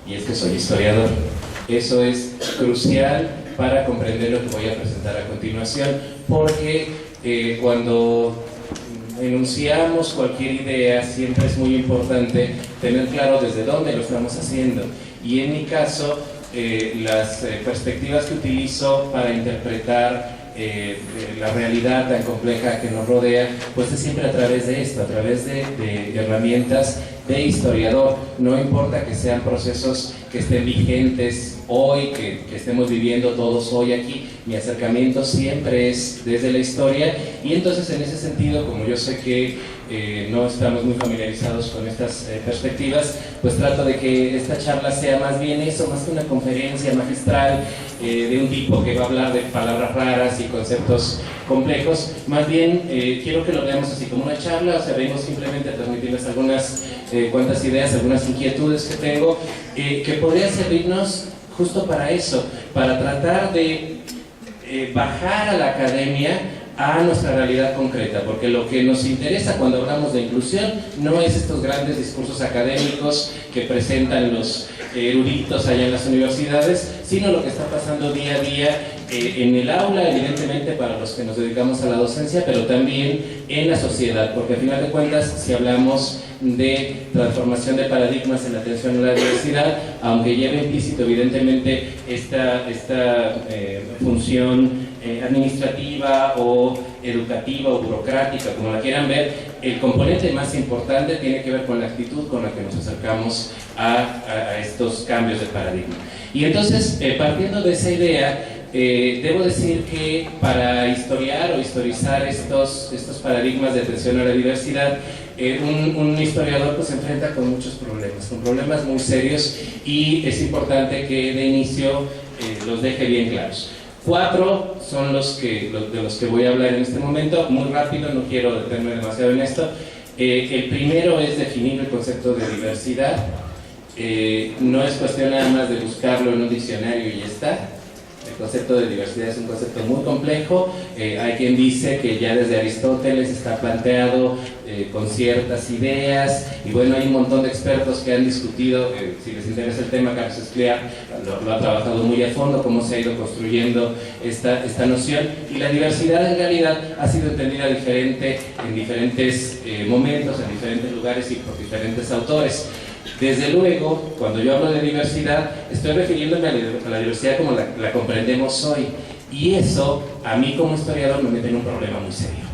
y es que soy historiador. Eso es crucial para comprender lo que voy a presentar a continuación, porque cuando enunciamos cualquier idea siempre es muy importante tener claro desde dónde lo estamos haciendo. Y en mi caso, las perspectivas que utilizo para interpretar la realidad tan compleja que nos rodea, pues es siempre a través de esto, a través de herramientas de historiador. No importa que sean procesos que estén vigentes hoy, que estemos viviendo todos hoy aquí, mi acercamiento siempre es desde la historia. Y entonces, en ese sentido, como yo sé que no estamos muy familiarizados con estas perspectivas, pues trato de que esta charla sea más bien eso, más que una conferencia magistral de un tipo que va a hablar de palabras raras y conceptos complejos. Más bien quiero que lo veamos así como una charla, o sea, vengo simplemente a transmitirles algunas cuantas ideas, algunas inquietudes que tengo, que podrían servirnos justo para eso, para tratar de bajar a la academia a nuestra realidad concreta, porque lo que nos interesa cuando hablamos de inclusión no es estos grandes discursos académicos que presentan los eruditos allá en las universidades, sino lo que está pasando día a día en el aula, evidentemente para los que nos dedicamos a la docencia, pero también en la sociedad, porque al final de cuentas, si hablamos de transformación de paradigmas en la atención a la diversidad, aunque lleve implícito evidentemente esta función administrativa o educativa o burocrática, como la quieran ver, el componente más importante tiene que ver con la actitud con la que nos acercamos a estos cambios de paradigma. Y entonces, partiendo de esa idea, debo decir que para historiar o historizar estos paradigmas de atención a la diversidad, un historiador pues se enfrenta con muchos problemas, con problemas muy serios, y es importante que de inicio los deje bien claros. 4 son de los que voy a hablar en este momento, muy rápido, no quiero detenerme demasiado en esto. El primero es definir el concepto de diversidad. No es cuestión nada más de buscarlo en un diccionario y ya está. El concepto de diversidad es un concepto muy complejo. Hay quien dice que ya desde Aristóteles está planteado con ciertas ideas, y bueno, hay un montón de expertos que han discutido, si les interesa el tema, Carlos Escliar lo ha trabajado muy a fondo, cómo se ha ido construyendo esta noción, y la diversidad en realidad ha sido entendida diferente en diferentes momentos, en diferentes lugares y por diferentes autores. Desde luego, cuando yo hablo de diversidad, estoy refiriéndome a la diversidad como la comprendemos hoy, y eso, a mí como historiador, me mete en un problema muy serio,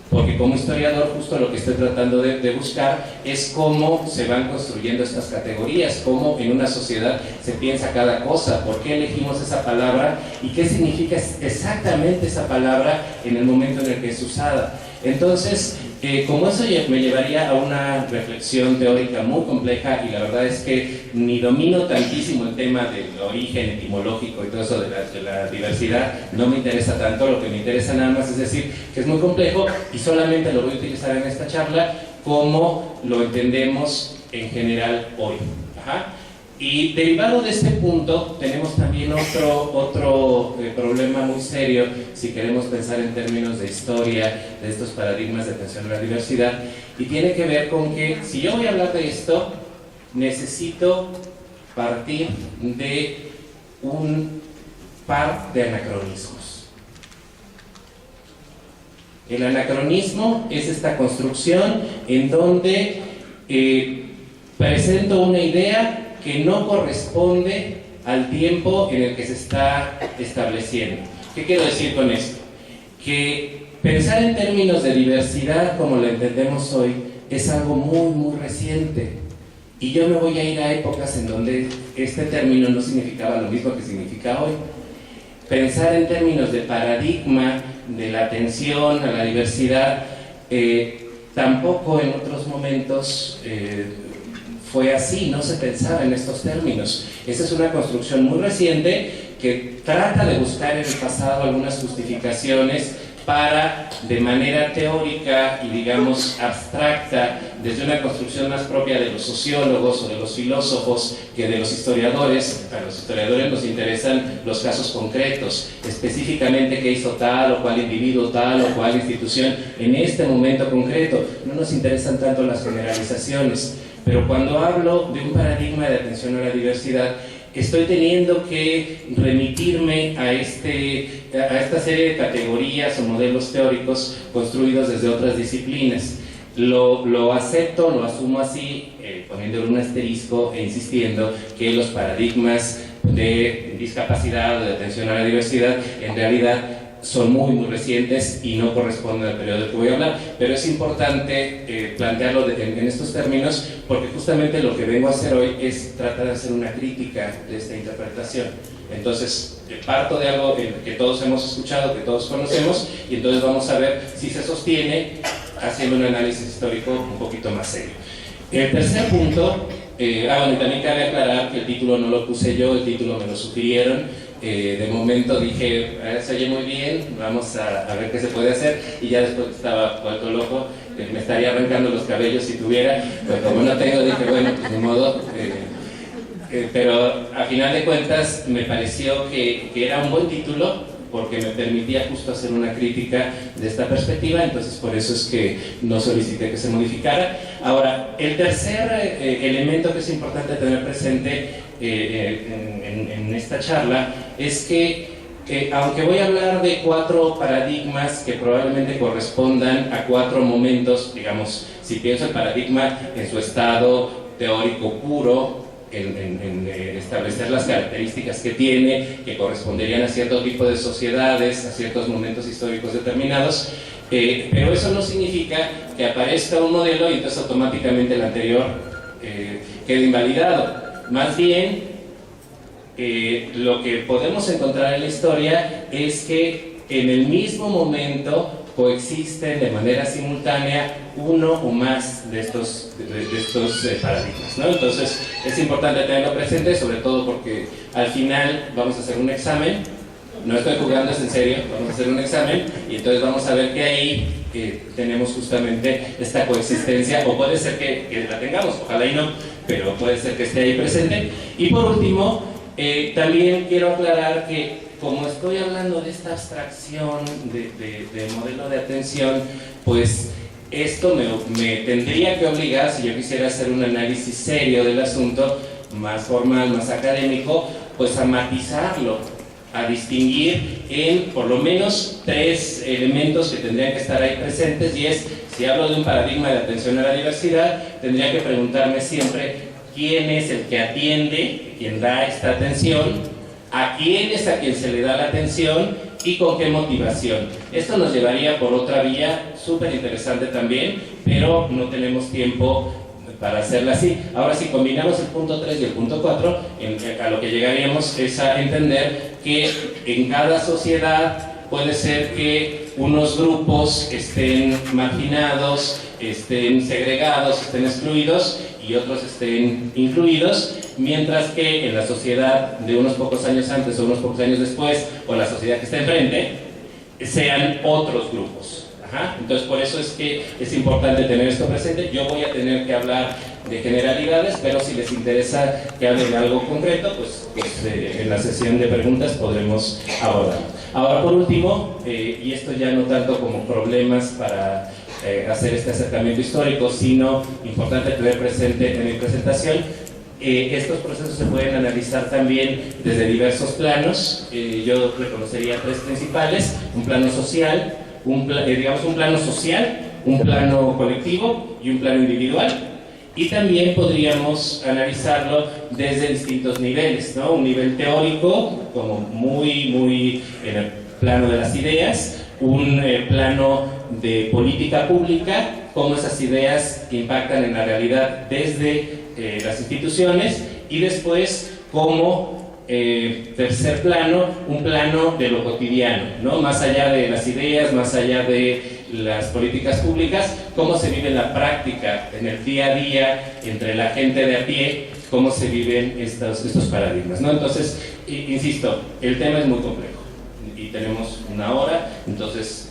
porque como historiador justo lo que estoy tratando de buscar es cómo se van construyendo estas categorías, cómo en una sociedad se piensa cada cosa, por qué elegimos esa palabra y qué significa exactamente esa palabra en el momento en el que es usada. Entonces, como eso me llevaría a una reflexión teórica muy compleja, y la verdad es que ni domino tantísimo el tema del origen etimológico y todo eso de la diversidad, no me interesa tanto. Lo que me interesa nada más es decir que es muy complejo, y solamente lo voy a utilizar en esta charla como lo entendemos en general hoy. Y derivado de este punto, tenemos también otro problema muy serio, si queremos pensar en términos de historia, de estos paradigmas de atención a la diversidad, y tiene que ver con que, si yo voy a hablar de esto, necesito partir de un par de anacronismos. El anacronismo es esta construcción en donde presento una idea que no corresponde al tiempo en el que se está estableciendo. ¿Qué quiero decir con esto? Que pensar en términos de diversidad como lo entendemos hoy es algo muy, muy reciente. Y yo me voy a ir a épocas en donde este término no significaba lo mismo que significa hoy. Pensar en términos de paradigma, de la atención a la diversidad, tampoco en otros momentos fue así, no se pensaba en estos términos. Esa es una construcción muy reciente que trata de buscar en el pasado algunas justificaciones para, de manera teórica y digamos abstracta, desde una construcción más propia de los sociólogos o de los filósofos que de los historiadores. A los historiadores nos interesan los casos concretos, específicamente qué hizo tal o cual individuo, tal o cual institución en este momento concreto. No nos interesan tanto las generalizaciones, pero cuando hablo de un paradigma de atención a la diversidad, estoy teniendo que remitirme a esta serie de categorías o modelos teóricos construidos desde otras disciplinas. Lo acepto, lo asumo así, poniéndole un asterisco e insistiendo que los paradigmas de discapacidad o de atención a la diversidad en realidad son muy recientes y no corresponden al periodo del que voy a hablar, pero es importante plantearlo en estos términos, porque justamente lo que vengo a hacer hoy es tratar de hacer una crítica de esta interpretación. Entonces, parto de algo que todos hemos escuchado, que todos conocemos, y entonces vamos a ver si se sostiene haciendo un análisis histórico un poquito más serio. El tercer punto, bueno, y también cabe aclarar que el título no lo puse yo, el título me lo sugirieron. De momento dije, se oye muy bien, vamos a ver qué se puede hacer, y ya después estaba vuelto loco, me estaría arrancando los cabellos si tuviera, pues como no tengo, dije, bueno, pues de modo, pero a final de cuentas me pareció que era un buen título, porque me permitía justo hacer una crítica de esta perspectiva, entonces por eso es que no solicité que se modificara. Ahora, el tercer elemento que es importante tener presente en esta charla es que aunque voy a hablar de 4 paradigmas que probablemente correspondan a 4 momentos, digamos, si pienso el paradigma en su estado teórico puro, en establecer las características que tiene, que corresponderían a cierto tipo de sociedades, a ciertos momentos históricos determinados, pero eso no significa que aparezca un modelo y entonces automáticamente el anterior quede invalidado. Más bien, lo que podemos encontrar en la historia es que en el mismo momento coexisten de manera simultánea uno o más de estos paradigmas, ¿no? Entonces es importante tenerlo presente, sobre todo porque al final vamos a hacer un examen, no estoy jugando, es en serio, vamos a hacer un examen y entonces vamos a ver que ahí tenemos justamente esta coexistencia, o puede ser que la tengamos, ojalá y no, pero puede ser que esté ahí presente. Y por último, también quiero aclarar que como estoy hablando de esta abstracción de modelo de atención, pues esto me tendría que obligar, si yo quisiera hacer un análisis serio del asunto, más formal, más académico, pues a matizarlo, a distinguir en por lo menos 3 elementos que tendrían que estar ahí presentes, y es, si hablo de un paradigma de atención a la diversidad, tendría que preguntarme siempre quién es el que atiende, quien da esta atención, a quién es a quien se le da la atención y con qué motivación. Esto nos llevaría por otra vía súper interesante también, pero no tenemos tiempo para hacerla así. Ahora, si combinamos el punto 3 y el punto 4, a lo que llegaríamos es a entender que en cada sociedad puede ser que unos grupos estén marginados, estén segregados, estén excluidos, y otros estén incluidos, mientras que en la sociedad de unos pocos años antes o unos pocos años después, o la sociedad que está enfrente, sean otros grupos. Entonces, por eso es que es importante tener esto presente. Yo voy a tener que hablar de generalidades, pero si les interesa que hable de algo concreto, pues en la sesión de preguntas podremos abordar. Ahora, por último, y esto ya no tanto como problemas para hacer este acercamiento histórico, sino importante tener presente en mi presentación, estos procesos se pueden analizar también desde diversos planos. Yo reconocería 3 principales: un plano social, digamos un plano social, un plano colectivo y un plano individual. Y también podríamos analizarlo desde distintos niveles, ¿no? Un nivel teórico, como muy en el plano de las ideas, un plano de política pública, cómo esas ideas impactan en la realidad desde las instituciones, y después como tercer plano, un plano de lo cotidiano, ¿no? Más allá de las ideas, más allá de las políticas públicas, cómo se vive en la práctica, en el día a día, entre la gente de a pie, cómo se viven estos paradigmas, ¿no? Entonces, insisto, el tema es muy complejo. y tenemos una hora, entonces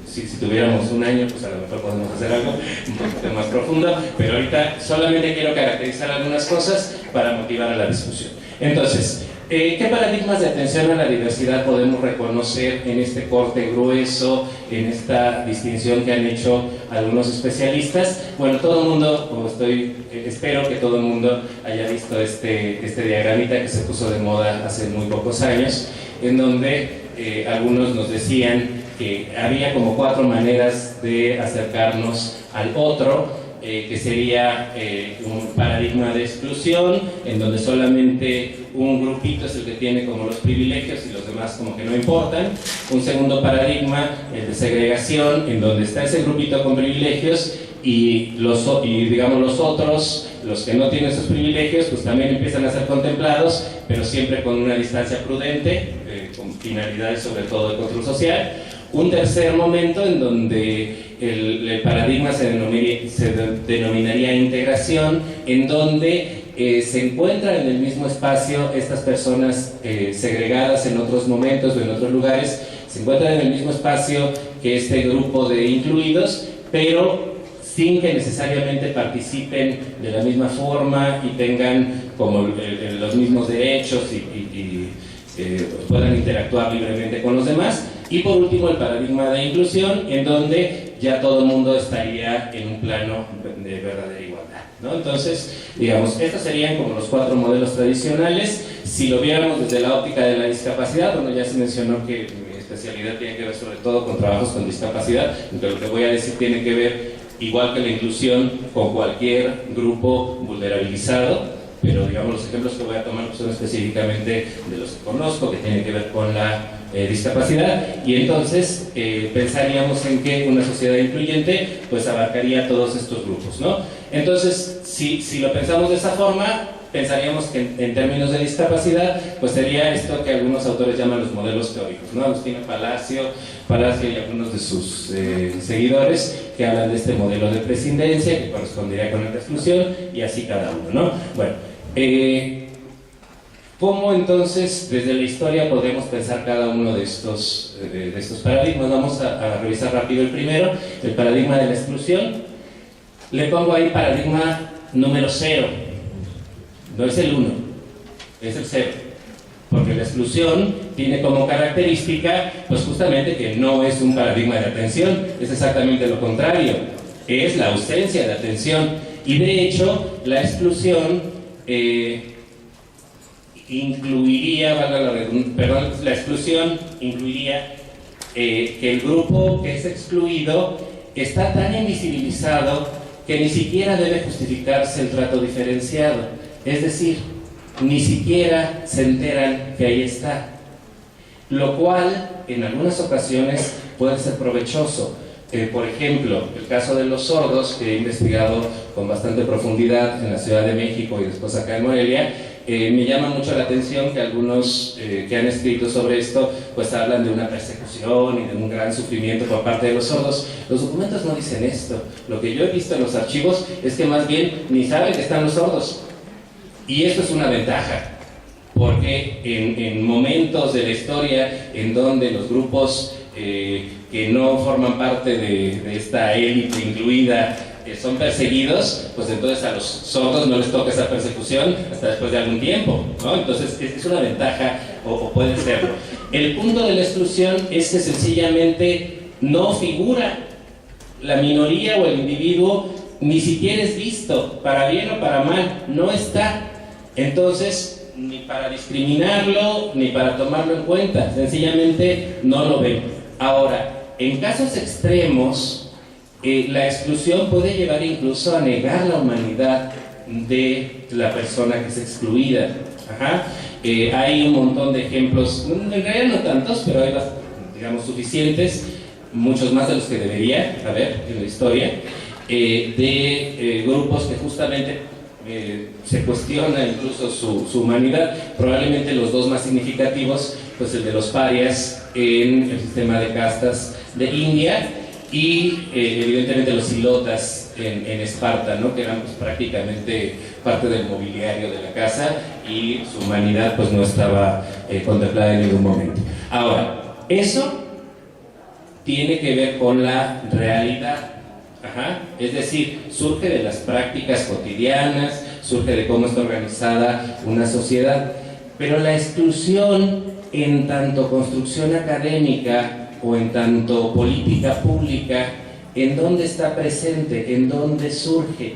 si tuviéramos un año, pues a lo mejor podemos hacer algo un poquito más profundo, pero ahorita solamente quiero caracterizar algunas cosas para motivar a la discusión. Entonces, ¿qué paradigmas de atención a la diversidad podemos reconocer en este corte grueso, en esta distinción que han hecho algunos especialistas? Bueno, todo el mundo, espero que todo el mundo haya visto este diagramita que se puso de moda hace muy pocos años, en donde algunos nos decían que había como 4 maneras de acercarnos al otro, que sería un paradigma de exclusión, en donde solamente un grupito es el que tiene como los privilegios y los demás como que no importan. Un segundo paradigma, el de segregación, en donde está ese grupito con privilegios y digamos los otros, los que no tienen esos privilegios, pues también empiezan a ser contemplados, pero siempre con una distancia prudente, con finalidades sobre todo de control social. Un tercer momento en donde el paradigma se denominaría integración, en donde se encuentran en el mismo espacio estas personas segregadas en otros momentos o en otros lugares, se encuentran en el mismo espacio que este grupo de incluidos, pero sin que necesariamente participen de la misma forma y tengan como los mismos derechos y puedan interactuar libremente con los demás. Y por último, el paradigma de inclusión, en donde ya todo el mundo estaría en un plano de verdadera igualdad, ¿no? Entonces, digamos, estos serían como los 4 modelos tradicionales. Si lo viéramos desde la óptica de la discapacidad, bueno, ya se mencionó que mi especialidad tiene que ver sobre todo con trabajos con discapacidad, pero lo que voy a decir tiene que ver, igual que la inclusión, con cualquier grupo vulnerabilizado. Pero digamos, los ejemplos que voy a tomar son específicamente de los que conozco, que tienen que ver con la discapacidad, y entonces pensaríamos en que una sociedad incluyente pues abarcaría todos estos grupos, ¿no? Entonces, si lo pensamos de esa forma, pensaríamos que en términos de discapacidad, pues sería esto que algunos autores llaman los modelos teóricos, ¿no? Agustina Palacio y algunos de sus seguidores que hablan de este modelo de prescindencia que correspondería con la exclusión, y así cada uno, ¿no? Bueno, ¿cómo entonces desde la historia podemos pensar cada uno de estos paradigmas? Vamos a revisar rápido el primero, el paradigma de la exclusión. Le pongo ahí paradigma número 0. No es el 1, es el 0. Porque la exclusión tiene como característica, pues justamente que no es un paradigma de atención, es exactamente lo contrario, es la ausencia de atención. Y de hecho, la exclusión incluiría, la exclusión incluiría que el grupo que es excluido está tan invisibilizado que ni siquiera debe justificarse el trato diferenciado. Es decir, ni siquiera se enteran que ahí está, lo cual en algunas ocasiones puede ser provechoso. Por ejemplo, el caso de los sordos, que he investigado con bastante profundidad en la Ciudad de México y después acá en Morelia, me llama mucho la atención que algunos que han escrito sobre esto pues hablan de una persecución y de un gran sufrimiento por parte de los sordos. Los documentos no dicen esto. Lo que yo he visto en los archivos es que más bien ni saben que están los sordos. Y esto es una ventaja, porque en momentos de la historia en donde los grupos que no forman parte de esta élite incluida son perseguidos, pues entonces a los sordos no les toca esa persecución hasta después de algún tiempo, ¿no? Entonces es una ventaja, o puede serlo. El punto de la exclusión es que sencillamente no figura. La minoría o el individuo ni siquiera es visto, para bien o para mal, no está. Entonces, ni para discriminarlo, ni para tomarlo en cuenta, sencillamente no lo ven. Ahora, en casos extremos, la exclusión puede llevar incluso a negar la humanidad de la persona que es excluida. Hay un montón de ejemplos, en realidad no tantos, pero hay, digamos, suficientes, muchos más de los que debería haber en la historia, de grupos que justamente se cuestiona incluso su humanidad. Probablemente los dos más significativos, pues el de los parias en el sistema de castas de India y evidentemente los ilotas en Esparta, ¿no? Que eran pues prácticamente parte del mobiliario de la casa y su humanidad pues no estaba contemplada en ningún momento. Ahora, Eso tiene que ver con la realidad. Es decir, surge de las prácticas cotidianas, surge de cómo está organizada una sociedad, pero la exclusión en tanto construcción académica o en tanto política pública, ¿en dónde está presente? ¿En dónde surge?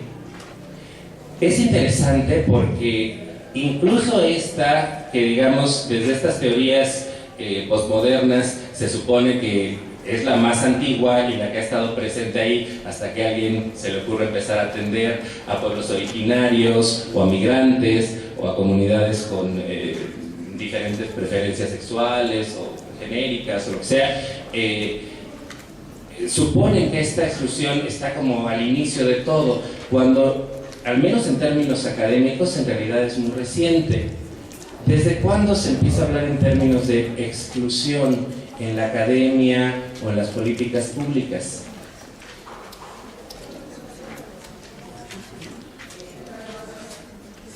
Es interesante porque incluso esta, que digamos desde estas teorías postmodernas se supone que es la más antigua y la que ha estado presente ahí hasta que a alguien se le ocurre empezar a atender a pueblos originarios o a migrantes o a comunidades con diferentes preferencias sexuales o genéricas o lo que sea. Suponen que esta exclusión está como al inicio de todo, cuando, al menos en términos académicos, en realidad es muy reciente. ¿Desde cuándo se empieza a hablar en términos de exclusión en la academia o en las políticas públicas?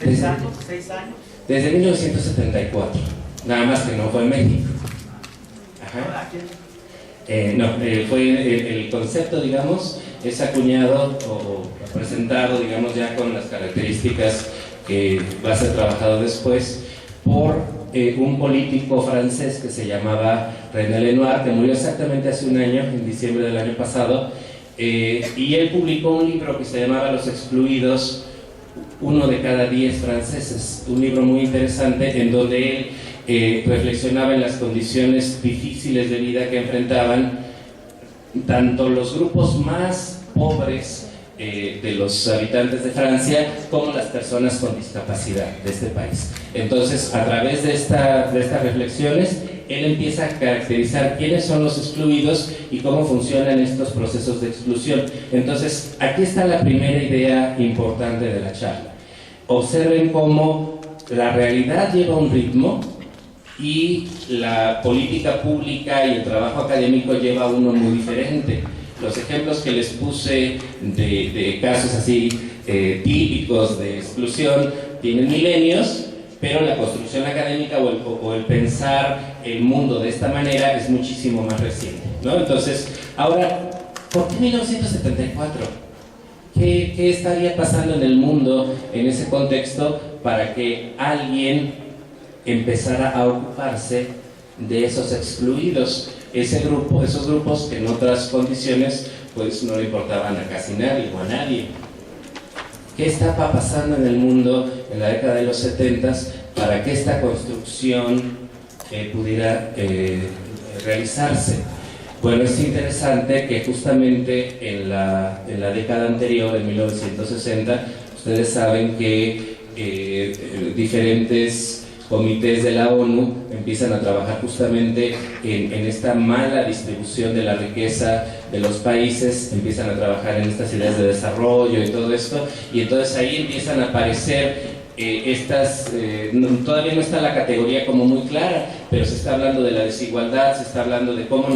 ¿6 años? ¿6 años? Desde 1974, nada más que no fue en México. Fue el concepto, digamos, es acuñado o presentado, digamos, ya con las características que va a ser trabajado después por un político francés que se llamaba René Lenoir, que murió exactamente hace un año, en diciembre del año pasado, y él publicó un libro que se llamaba Los excluidos, 1 de cada 10 franceses, un libro muy interesante en donde él reflexionaba en las condiciones difíciles de vida que enfrentaban tanto los grupos más pobres de los habitantes de Francia como las personas con discapacidad de este país. Entonces, a través de estas reflexiones, él empieza a caracterizar quiénes son los excluidos y cómo funcionan estos procesos de exclusión. Entonces, aquí está la primera idea importante de la charla. Observen cómo la realidad lleva un ritmo y la política pública y el trabajo académico lleva uno muy diferente. Los ejemplos que les puse de casos así típicos de exclusión tienen milenios, pero la construcción académica o el pensar el mundo de esta manera es muchísimo más reciente, ¿no? Entonces, ahora, ¿por qué 1974? ¿Qué estaría pasando en el mundo en ese contexto para que alguien empezara a ocuparse de esos excluidos? Esos grupos que en otras condiciones pues no le importaban a casi nadie o a nadie. ¿Qué estaba pasando en el mundo en la década de los 70 para que esta construcción pudiera realizarse? Bueno, es interesante que justamente en la década anterior, en 1960, ustedes saben que diferentes comités de la ONU empiezan a trabajar justamente en esta mala distribución de la riqueza de los países, empiezan a trabajar en estas ideas de desarrollo y todo esto, y entonces ahí empiezan a aparecer todavía no está la categoría como muy clara, pero se está hablando de la desigualdad, se está hablando de cómo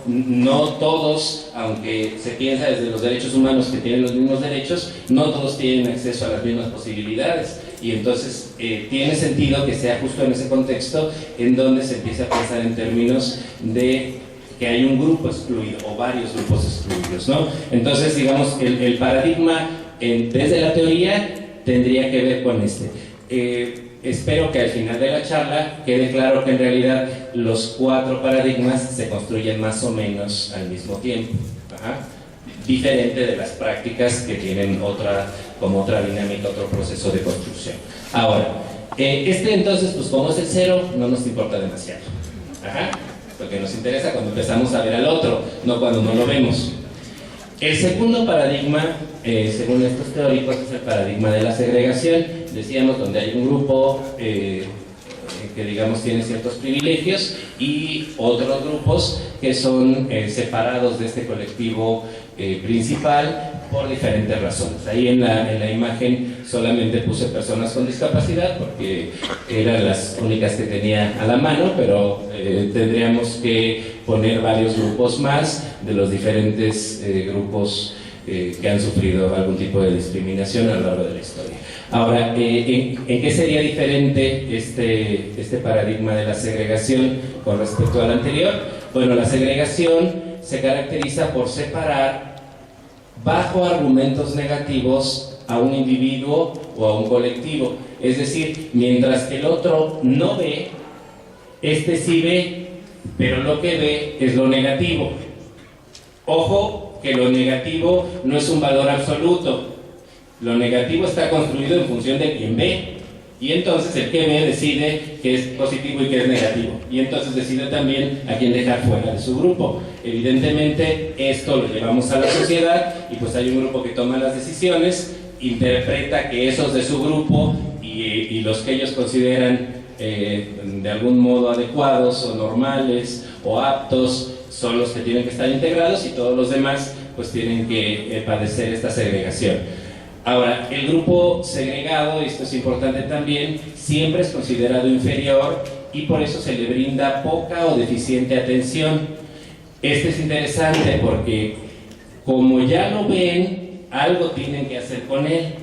no todos, aunque se piensa desde los derechos humanos que tienen los mismos derechos, no todos tienen acceso a las mismas posibilidades. Y entonces tiene sentido que sea justo en ese contexto en donde se empieza a pensar en términos de que hay un grupo excluido o varios grupos excluidos, ¿no? Entonces, digamos, el paradigma desde la teoría tendría que ver con este. Espero que al final de la charla quede claro que en realidad los 4 paradigmas se construyen más o menos al mismo tiempo. Diferente de las prácticas que tienen otra dinámica, otro proceso de construcción. Ahora, entonces, pues como es el 0, no nos importa demasiado. Porque nos interesa cuando empezamos a ver al otro, no cuando no lo vemos. El segundo paradigma, según estos teóricos, es el paradigma de la segregación. Decíamos, donde hay un grupo que digamos tiene ciertos privilegios y otros grupos que son separados de este colectivo principal por diferentes razones. Ahí en la imagen solamente puse personas con discapacidad porque eran las únicas que tenía a la mano, pero tendríamos que poner varios grupos más de los diferentes grupos que han sufrido algún tipo de discriminación a lo largo de la historia. Ahora, ¿en qué sería diferente este paradigma de la segregación con respecto al anterior? Bueno, la segregación se caracteriza por separar bajo argumentos negativos a un individuo o a un colectivo. Es decir, mientras el otro no ve, este sí ve, pero lo que ve es lo negativo. Ojo, que lo negativo no es un valor absoluto. Lo negativo está construido en función de quien ve. Y entonces el que ve decide qué es positivo y qué es negativo. Y entonces decide también a quién dejar fuera de su grupo. Evidentemente esto lo llevamos a la sociedad y pues hay un grupo que toma las decisiones, interpreta que esos de su grupo y los que ellos consideran de algún modo adecuados o normales o aptos son los que tienen que estar integrados y todos los demás pues tienen que padecer esta segregación. Ahora, el grupo segregado, esto es importante también, siempre es considerado inferior y por eso se le brinda poca o deficiente atención. Este es interesante porque como ya lo ven, algo tienen que hacer con él.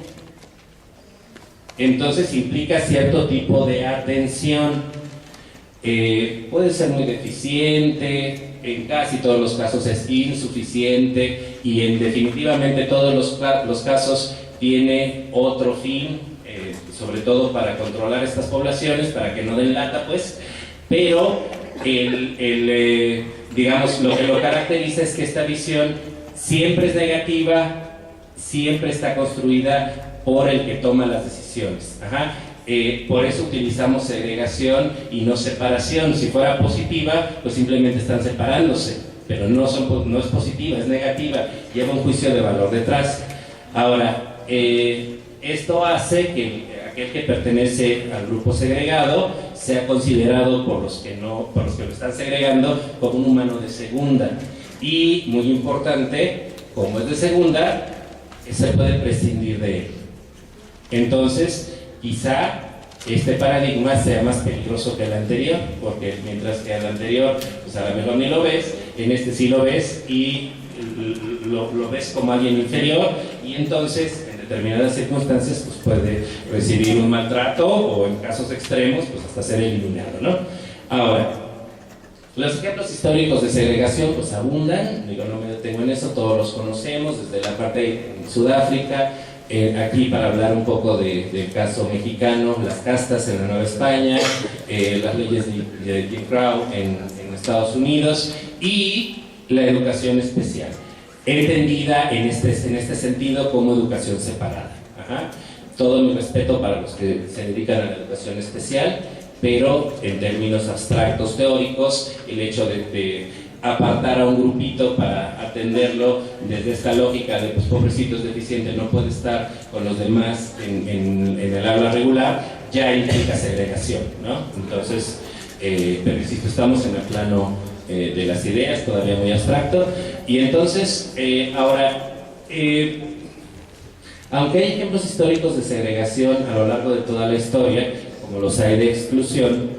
Entonces implica cierto tipo de atención. Puede ser muy deficiente, en casi todos los casos es insuficiente y en definitivamente todos los casos tiene otro fin, sobre todo para controlar estas poblaciones, para que no den lata, pues, pero digamos, lo que lo caracteriza es que esta visión siempre es negativa, siempre está construida por el que toma las decisiones. Por eso utilizamos segregación y no separación. Si fuera positiva, pues simplemente están separándose, pero no es positiva, es negativa, lleva un juicio de valor detrás. Ahora, esto hace que aquel que pertenece al grupo segregado sea considerado por los que lo están segregando como un humano de segunda. Y, muy importante, como es de segunda, se puede prescindir de él. Entonces, quizá este paradigma sea más peligroso que el anterior, porque mientras que el anterior, pues a lo mejor ni lo ves, en este sí lo ves y lo ves como alguien inferior, y entonces en determinadas circunstancias pues puede recibir un maltrato o en casos extremos pues hasta ser eliminado, ¿no? Ahora, los ejemplos históricos de segregación pues abundan, digo, no me detengo en eso, todos los conocemos, desde la parte de Sudáfrica, aquí para hablar un poco del caso mexicano, las castas en la Nueva España, las leyes de Jim Crow en Estados Unidos y la educación especial, entendida en este sentido como educación separada. Todo mi respeto para los que se dedican a la educación especial, pero en términos abstractos teóricos, el hecho de apartar a un grupito para atenderlo desde esta lógica de pues pobrecito es deficiente, no puede estar con los demás en el aula regular, ya implica segregación, ¿no? Entonces, pero insisto, estamos en el plano de las ideas, todavía muy abstracto, y entonces, ahora, aunque hay ejemplos históricos de segregación a lo largo de toda la historia, como los hay de exclusión,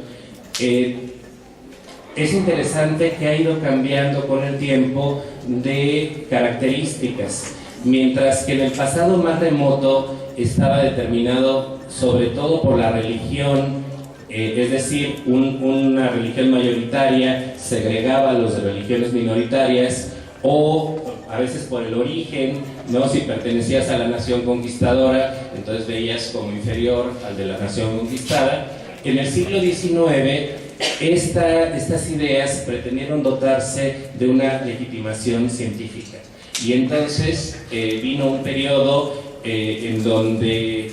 es interesante que ha ido cambiando con el tiempo de características, mientras que en el pasado más remoto estaba determinado sobre todo por la religión, es decir, una religión mayoritaria segregaba a los de religiones minoritarias, o a veces por el origen, ¿no? Si pertenecías a la nación conquistadora, entonces veías como inferior al de la nación conquistada. En el siglo XIX, estas ideas pretendieron dotarse de una legitimación científica. Y entonces vino un periodo en donde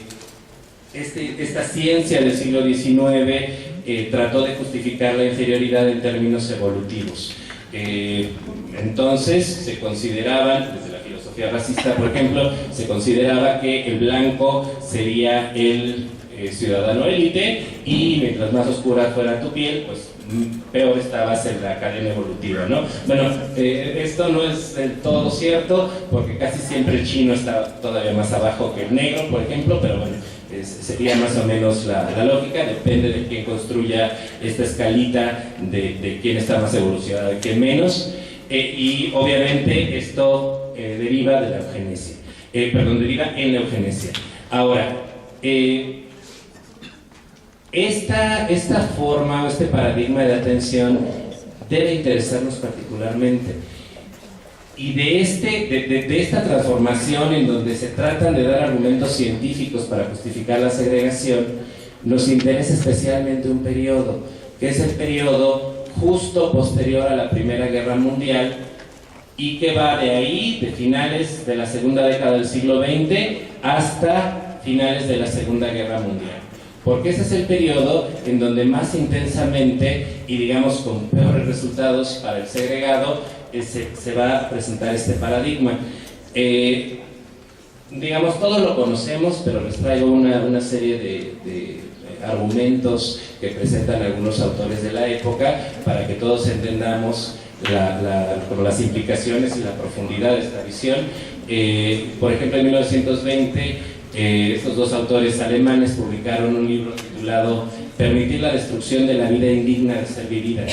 esta ciencia del siglo XIX trató de justificar la inferioridad en términos evolutivos. Entonces se consideraban, desde la filosofía racista por ejemplo, se consideraba que el blanco sería el ciudadano élite, y mientras más oscura fuera tu piel, pues peor estabas en la cadena evolutiva, ¿no? Bueno, esto no es del todo cierto, porque casi siempre el chino está todavía más abajo que el negro, por ejemplo, pero bueno, sería más o menos la lógica, depende de quién construya esta escalita de quién está más evolucionado y quién menos, y obviamente esto deriva de la eugenesia. Deriva en la eugenesia. Ahora, esta forma o este paradigma de atención debe interesarnos particularmente. Y de esta transformación en donde se tratan de dar argumentos científicos para justificar la segregación, nos interesa especialmente un periodo, que es el periodo justo posterior a la Primera Guerra Mundial y que va de ahí, de finales de la segunda década del siglo XX hasta finales de la Segunda Guerra Mundial. Porque ese es el periodo en donde más intensamente y digamos con peores resultados para el segregado se va a presentar este paradigma. Digamos, todos lo conocemos, pero les traigo una serie de argumentos que presentan algunos autores de la época para que todos entendamos las implicaciones y la profundidad de esta visión. Por ejemplo, en 1920, estos dos autores alemanes publicaron un libro titulado Permitir la destrucción de la vida indigna de ser vivida.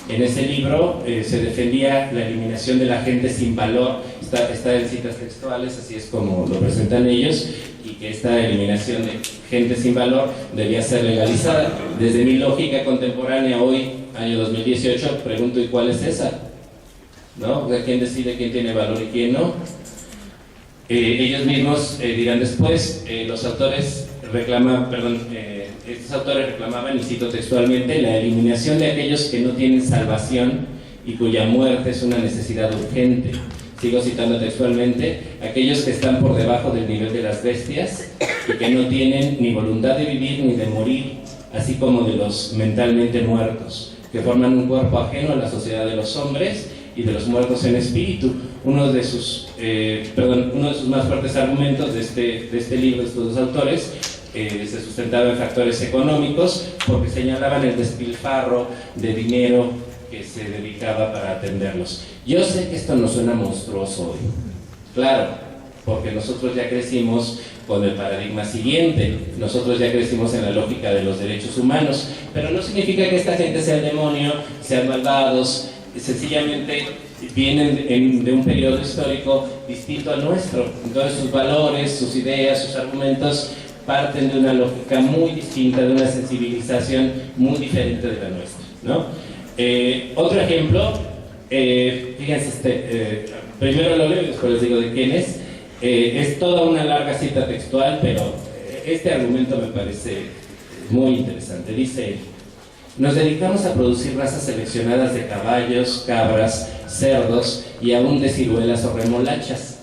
En ese libro se defendía la eliminación de la gente sin valor, está en citas textuales, así es como lo presentan ellos, y que esta eliminación de gente sin valor debía ser legalizada. Desde mi lógica contemporánea, hoy, año 2018, pregunto, ¿y cuál es esa? ¿No? ¿Quién decide quién tiene valor y quién no? Ellos mismos dirán después, los autores estos autores reclamaban, y cito textualmente, la eliminación de aquellos que no tienen salvación y cuya muerte es una necesidad urgente. Sigo citando textualmente, aquellos que están por debajo del nivel de las bestias y que no tienen ni voluntad de vivir ni de morir, así como de los mentalmente muertos, que forman un cuerpo ajeno a la sociedad de los hombres y de los muertos en espíritu. Uno de sus más fuertes argumentos de este libro, de estos dos autores, se sustentaba en factores económicos, porque señalaban el despilfarro de dinero que se dedicaba para atenderlos. Yo sé que esto nos suena monstruoso hoy, claro, porque nosotros ya crecimos con el paradigma siguiente, nosotros ya crecimos en la lógica de los derechos humanos, pero no significa que esta gente sea el demonio, sean malvados, sencillamente vienen de un periodo histórico distinto al nuestro. Entonces sus valores, sus ideas, sus argumentos parten de una lógica muy distinta, de una sensibilización muy diferente de la nuestra, ¿no? Otro ejemplo, fíjense, primero lo leo y después les digo de quién es. Es toda una larga cita textual, pero este argumento me parece muy interesante. Dice: nos dedicamos a producir razas seleccionadas de caballos, cabras, cerdos y aún de ciruelas o remolachas,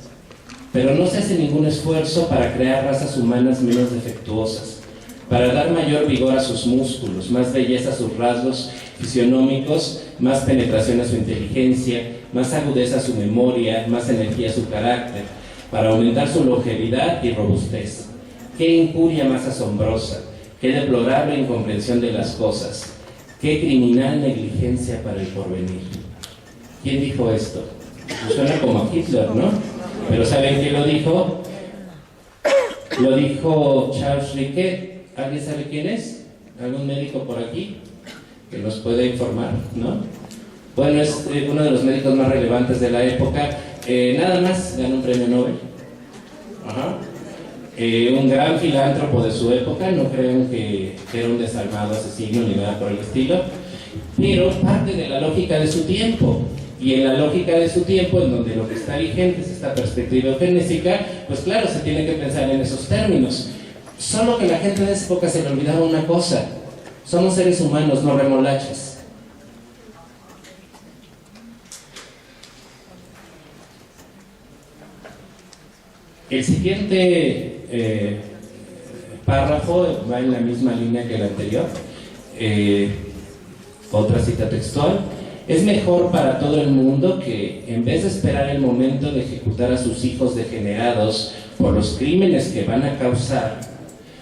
pero no se hace ningún esfuerzo para crear razas humanas menos defectuosas, para dar mayor vigor a sus músculos, más belleza a sus rasgos fisionómicos, más penetración a su inteligencia, más agudeza a su memoria, más energía a su carácter, para aumentar su longevidad y robustez. ¡Qué incuria más asombrosa! ¡Qué deplorable incomprensión de las cosas! ¡Qué criminal negligencia para el porvenir! ¿Quién dijo esto? Pues suena como a Hitler, ¿no? Pero ¿saben quién lo dijo? Lo dijo Charles Riquet. ¿Alguien sabe quién es? ¿Algún médico por aquí que nos puede informar? ¿No? Bueno, es uno de los médicos más relevantes de la época. Nada más ganó un premio Nobel. Ajá. Un gran filántropo de su época, no crean que era un desalmado asesino ni nada por el estilo, pero parte de la lógica de su tiempo. Y en la lógica de su tiempo, en donde lo que está vigente es esta perspectiva eugenésica, pues claro, se tiene que pensar en esos términos. Solo que la gente de esa época se le olvidaba una cosa: somos seres humanos, no remolachas. El siguiente párrafo va en la misma línea que el anterior. Otra cita textual: es mejor para todo el mundo que, en vez de esperar el momento de ejecutar a sus hijos degenerados por los crímenes que van a causar,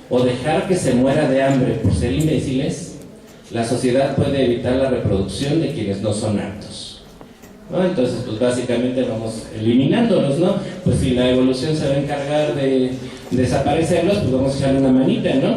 o dejar que se muera de hambre por ser imbéciles, la sociedad puede evitar la reproducción de quienes no son aptos, ¿no? Entonces, pues básicamente vamos eliminándolos, ¿no? Pues si la evolución se va a encargar de desaparecerlos, pues vamos a echarle una manita, ¿no?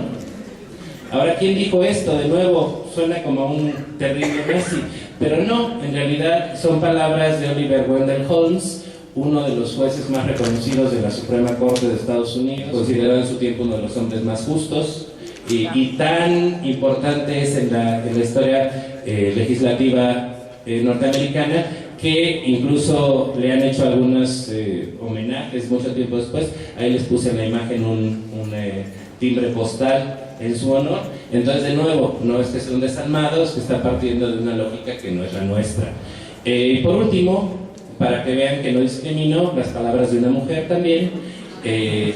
Ahora, ¿quién dijo esto? De nuevo, suena como un terrible Messi, pero no, en realidad son palabras de Oliver Wendell Holmes, uno de los jueces más reconocidos de la Suprema Corte de Estados Unidos, considerado en su tiempo uno de los hombres más justos, y tan importante es en la historia legislativa norteamericana, que incluso le han hecho algunos homenajes mucho tiempo después. Ahí les puse en la imagen un timbre postal en su honor. Entonces, de nuevo, no es que sean desalmados, que está partiendo de una lógica que no es la nuestra. Y por último, para que vean que no discrimino, las palabras de una mujer también, de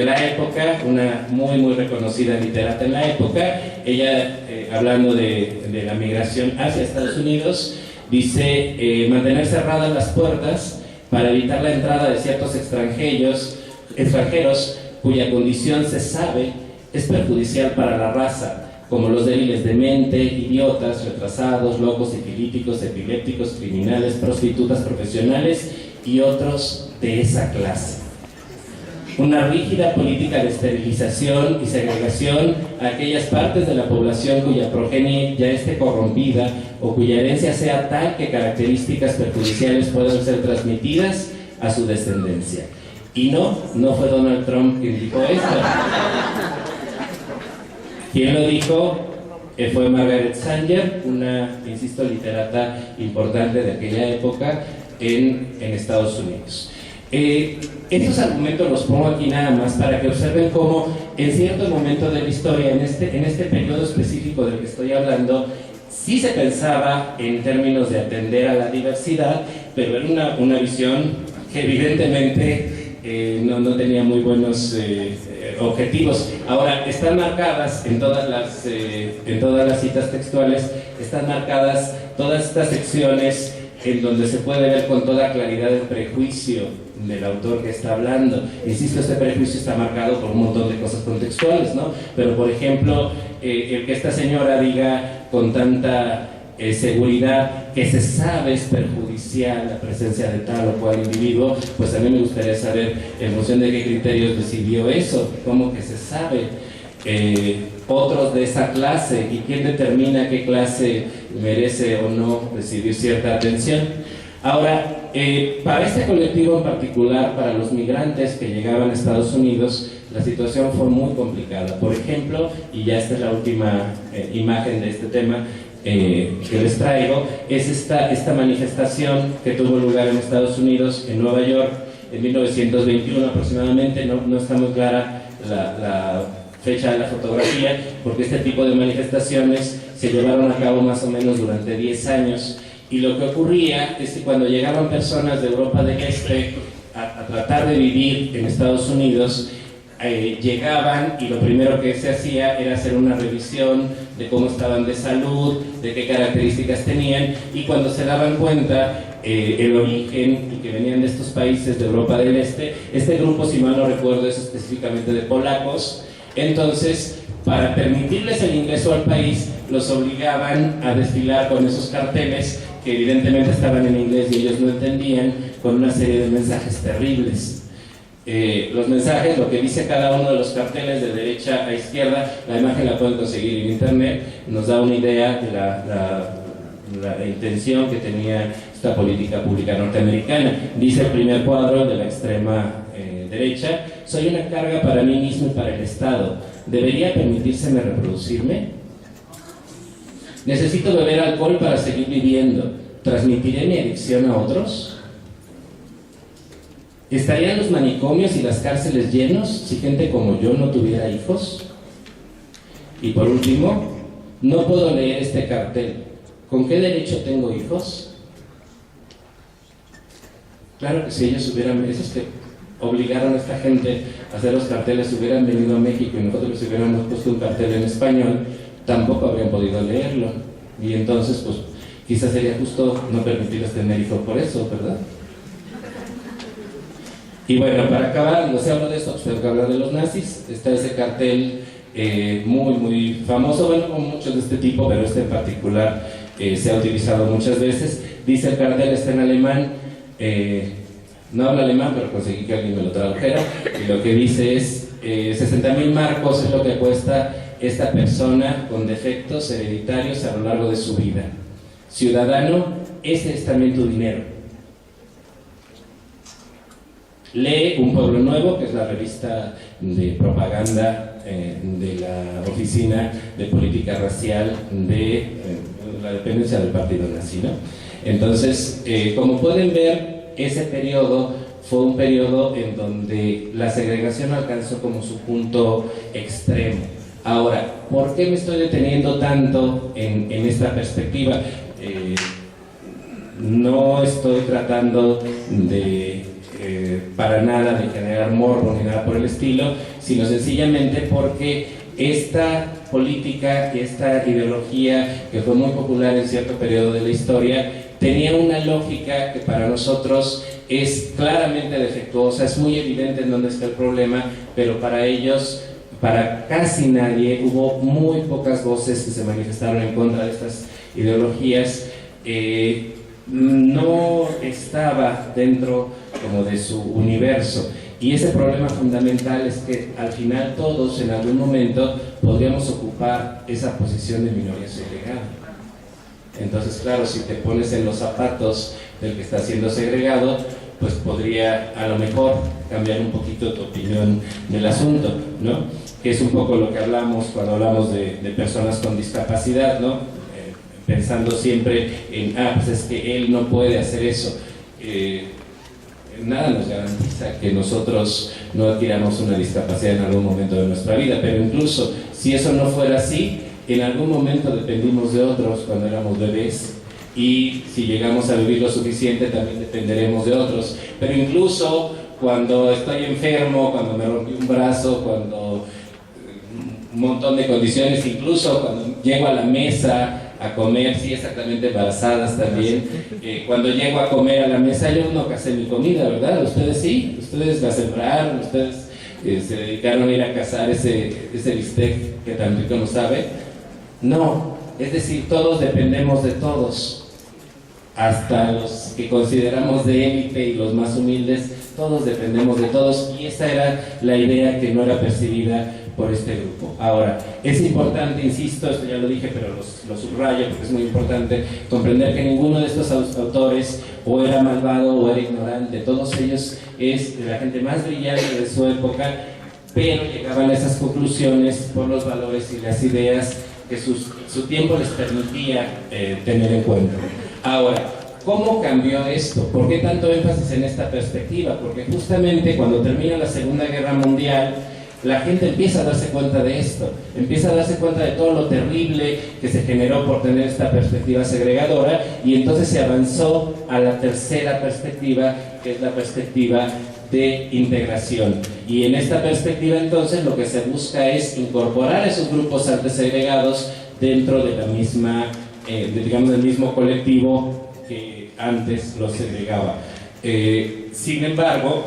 la época, una muy reconocida literata en la época. Ella, hablando de la migración hacia Estados Unidos, dice: mantener cerradas las puertas para evitar la entrada de ciertos extranjeros cuya condición se sabe es perjudicial para la raza, como los débiles de mente, idiotas, retrasados, locos, epilípticos, epilépticos, criminales, prostitutas profesionales y otros de esa clase. Una rígida política de esterilización y segregación a aquellas partes de la población cuya progenie ya esté corrompida o cuya herencia sea tal que características perjudiciales puedan ser transmitidas a su descendencia. Y no fue Donald Trump quien dijo esto. Quien lo dijo fue Margaret Sanger, una, insisto, literata importante de aquella época en Estados Unidos. Estos argumentos los pongo aquí nada más para que observen cómo en cierto momento de la historia, en este periodo específico del que estoy hablando, sí se pensaba en términos de atender a la diversidad, pero era una visión que evidentemente no tenía muy buenos objetivos. Ahora, están marcadas en todas las citas textuales, están marcadas todas estas secciones en donde se puede ver con toda claridad el prejuicio del autor que está hablando. Insisto, este prejuicio está marcado por un montón de cosas contextuales, ¿no? Pero, por ejemplo, el que esta señora diga con tanta seguridad que se sabe es perjudicial la presencia de tal o cual individuo, pues a mí me gustaría saber en función de qué criterios decidió eso, cómo que se sabe. Otros de esa clase, y quién determina qué clase merece o no recibir cierta atención. Ahora, para este colectivo en particular, para los migrantes que llegaban a Estados Unidos, la situación fue muy complicada. Por ejemplo, y ya esta es la última imagen de este tema que les traigo, es esta manifestación que tuvo lugar en Estados Unidos, en Nueva York, en 1921 aproximadamente. No está muy clara la fecha de la fotografía, porque este tipo de manifestaciones se llevaron a cabo más o menos durante 10 años, y lo que ocurría es que cuando llegaban personas de Europa del Este a tratar de vivir en Estados Unidos, llegaban y lo primero que se hacía era hacer una revisión de cómo estaban de salud, de qué características tenían, y cuando se daban cuenta el origen y que venían de estos países de Europa del Este, este grupo, si mal no recuerdo, es específicamente de polacos. Entonces, para permitirles el ingreso al país, los obligaban a desfilar con esos carteles que evidentemente estaban en inglés y ellos no entendían, con una serie de mensajes terribles. Los mensajes, lo que dice cada uno de los carteles de derecha a izquierda, la imagen la pueden conseguir en internet, nos da una idea de la intención que tenía esta política pública norteamericana. Dice el primer cuadro de la extrema derecha: soy una carga para mí mismo y para el Estado. ¿Debería permitírseme reproducirme? ¿Necesito beber alcohol para seguir viviendo? ¿Transmitiré mi adicción a otros? ¿Estarían los manicomios y las cárceles llenos si gente como yo no tuviera hijos? Y por último, no puedo leer este cartel. ¿Con qué derecho tengo hijos? Claro que si ellos hubieran... Esos que obligaron a esta gente a hacer los carteles hubieran venido a México y nosotros les hubiéramos puesto un cartel en español, tampoco habrían podido leerlo. Y entonces, pues, quizás sería justo no permitirles tener hijos por eso, ¿verdad? Y bueno, para acabar, no se habla de esto, pues tengo que hablar de los nazis. Está ese cartel muy famoso, bueno, como muchos de este tipo, pero este en particular se ha utilizado muchas veces. Dice el cartel, está en alemán, no habla alemán, pero conseguí que alguien me lo tradujera, y lo que dice es 60.000 marcos es lo que cuesta esta persona con defectos hereditarios a lo largo de su vida. Ciudadano, ese es también tu dinero. lee Un Pueblo Nuevo, que es la revista de propaganda de la Oficina de Política Racial de la dependencia del Partido Nazi, ¿no? Entonces, como pueden ver, ese periodo fue un periodo en donde la segregación alcanzó como su punto extremo. Ahora, ¿por qué me estoy deteniendo tanto en esta perspectiva? No estoy tratando de para nada de generar morbo ni nada por el estilo, sino sencillamente porque esta política y esta ideología que fue muy popular en cierto periodo de la historia tenía una lógica que para nosotros es claramente defectuosa, es muy evidente en dónde está el problema, pero para ellos, para casi nadie, hubo muy pocas voces que se manifestaron en contra de estas ideologías. No estaba dentro como de su universo, y ese problema fundamental es que al final todos en algún momento podríamos ocupar esa posición de minoría segregada. Entonces, claro, si te pones en los zapatos del que está siendo segregado, pues podría a lo mejor cambiar un poquito tu opinión del asunto, ¿no? Que es un poco lo que hablamos cuando hablamos de personas con discapacidad, ¿no? Pensando siempre en, pues es que él no puede hacer eso. Nada nos garantiza que nosotros no adquiramos una discapacidad en algún momento de nuestra vida, pero incluso si eso no fuera así, en algún momento dependimos de otros cuando éramos bebés, y si llegamos a vivir lo suficiente también dependeremos de otros. Pero incluso cuando estoy enfermo, cuando me rompí un brazo, cuando un montón de condiciones, incluso cuando llego a la mesa a comer, sí, exactamente, embarazadas también. Cuando llego a comer a la mesa, yo no casé mi comida, ¿verdad? Ustedes sí, ustedes la sembraron, ustedes se dedicaron a ir a cazar ese bistec que tan rico no sabe. No, es decir, todos dependemos de todos, hasta los que consideramos de élite y los más humildes, todos dependemos de todos, y esa era la idea que no era percibida por este grupo. Ahora, es importante, insisto, esto ya lo dije, pero lo subrayo porque es muy importante, comprender que ninguno de estos autores o era malvado o era ignorante. Todos ellos es de la gente más brillante de su época, pero llegaban a esas conclusiones por los valores y las ideas que su tiempo les permitía tener en cuenta. Ahora, ¿cómo cambió esto? ¿Por qué tanto énfasis en esta perspectiva? Porque justamente cuando termina la Segunda Guerra Mundial, la gente empieza a darse cuenta de esto, empieza a darse cuenta de todo lo terrible que se generó por tener esta perspectiva segregadora, y entonces se avanzó a la tercera perspectiva, que es la perspectiva de integración. Y en esta perspectiva entonces lo que se busca es incorporar esos grupos antes segregados dentro de la misma, digamos, del mismo colectivo que antes los segregaba. Sin embargo,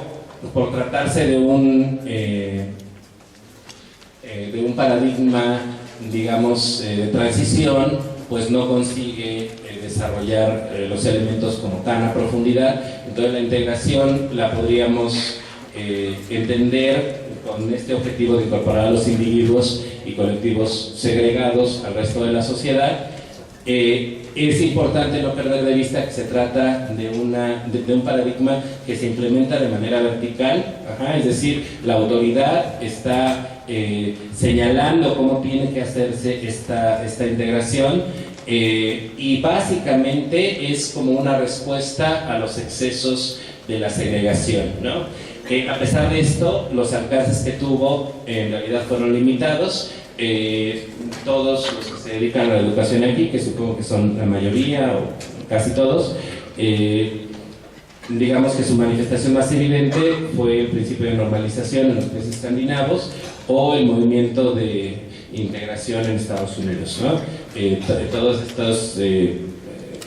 por tratarse de un paradigma, digamos, de transición, pues no consigue desarrollar los elementos como tan a profundidad. Entonces la integración la podríamos entender con este objetivo de incorporar a los individuos y colectivos segregados al resto de la sociedad. Es importante no perder de vista que se trata de un paradigma que se implementa de manera vertical, es decir, la autoridad está señalando cómo tiene que hacerse esta integración, y básicamente es como una respuesta a los excesos de la segregación, ¿no? A pesar de esto, los alcances que tuvo en realidad fueron limitados. Todos los que se dedican a la educación aquí, que supongo que son la mayoría o casi todos, digamos que su manifestación más evidente fue el principio de normalización en los países escandinavos o el movimiento de integración en Estados Unidos, ¿no? Todos estos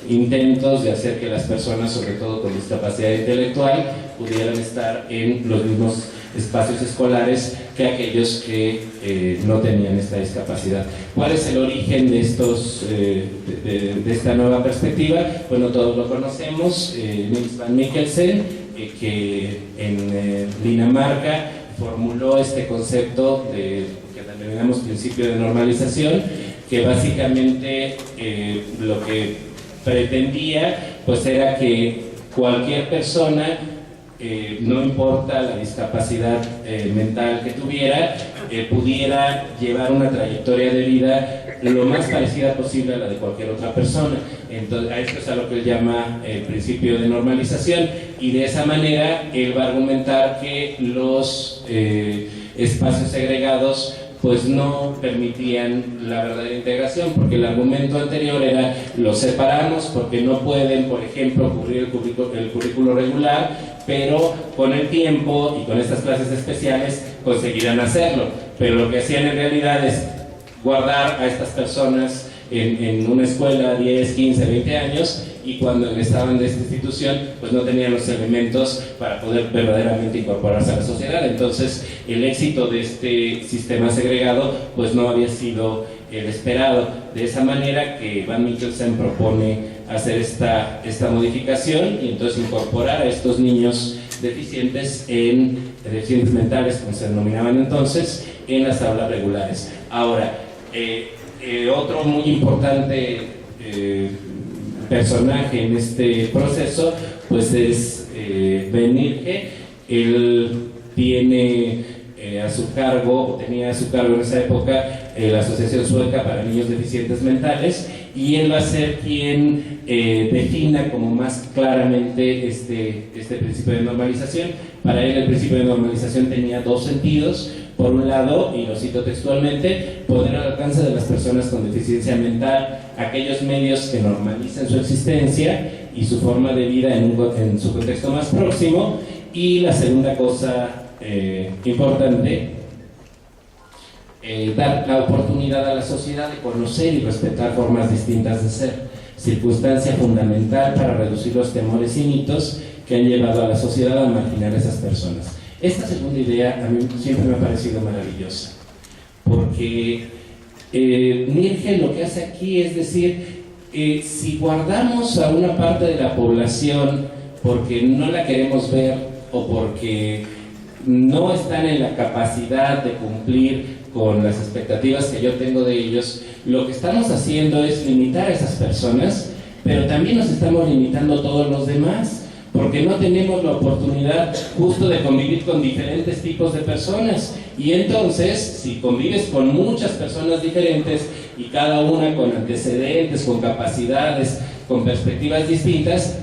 intentos de hacer que las personas, sobre todo con discapacidad intelectual, pudieran estar en los mismos espacios escolares que aquellos que no tenían esta discapacidad. ¿Cuál es el origen de de esta nueva perspectiva? Bueno, todos lo conocemos, Niels van Mikkelsen, que en Dinamarca formuló este concepto que denominamos principio de normalización, que básicamente lo que pretendía pues era que cualquier persona no importa la discapacidad mental que tuviera, pudiera llevar una trayectoria de vida lo más parecida posible a la de cualquier otra persona. Entonces, a esto es a lo que él llama el principio de normalización, y de esa manera él va a argumentar que los espacios segregados pues no permitían la verdadera integración, porque el argumento anterior era: los separamos porque no pueden, por ejemplo, cubrir el currículo regular, pero con el tiempo y con estas clases especiales conseguirán hacerlo. Pero lo que hacían en realidad es guardar a estas personas en una escuela 10, 15, 20 años, y cuando estaban de esta institución pues no tenían los elementos para poder verdaderamente incorporarse a la sociedad. Entonces el éxito de este sistema segregado pues no había sido el esperado. De esa manera que Van Michelsen propone hacer esta modificación y entonces incorporar a estos niños deficientes mentales, como se denominaban entonces, en las aulas regulares. Ahora, otro muy importante personaje en este proceso pues es Ben Nierke. Él tiene a su cargo, o tenía a su cargo en esa época, la Asociación Sueca para Niños Deficientes Mentales, y él va a ser quien defina como más claramente este principio de normalización. Para él el principio de normalización tenía dos sentidos. Por un lado, y lo cito textualmente, poner al alcance de las personas con deficiencia mental aquellos medios que normalicen su existencia y su forma de vida en su contexto más próximo. Y la segunda cosa importante, dar la oportunidad a la sociedad de conocer y respetar formas distintas de ser, circunstancia fundamental para reducir los temores y mitos que han llevado a la sociedad a marginar a esas personas. Esta segunda idea a mí siempre me ha parecido maravillosa, porque Nierke lo que hace aquí es decir, si guardamos a una parte de la población porque no la queremos ver o porque no están en la capacidad de cumplir con las expectativas que yo tengo de ellos, lo que estamos haciendo es limitar a esas personas, pero también nos estamos limitando todos los demás, porque no tenemos la oportunidad justo de convivir con diferentes tipos de personas. Y entonces, si convives con muchas personas diferentes y cada una con antecedentes, con capacidades, con perspectivas distintas,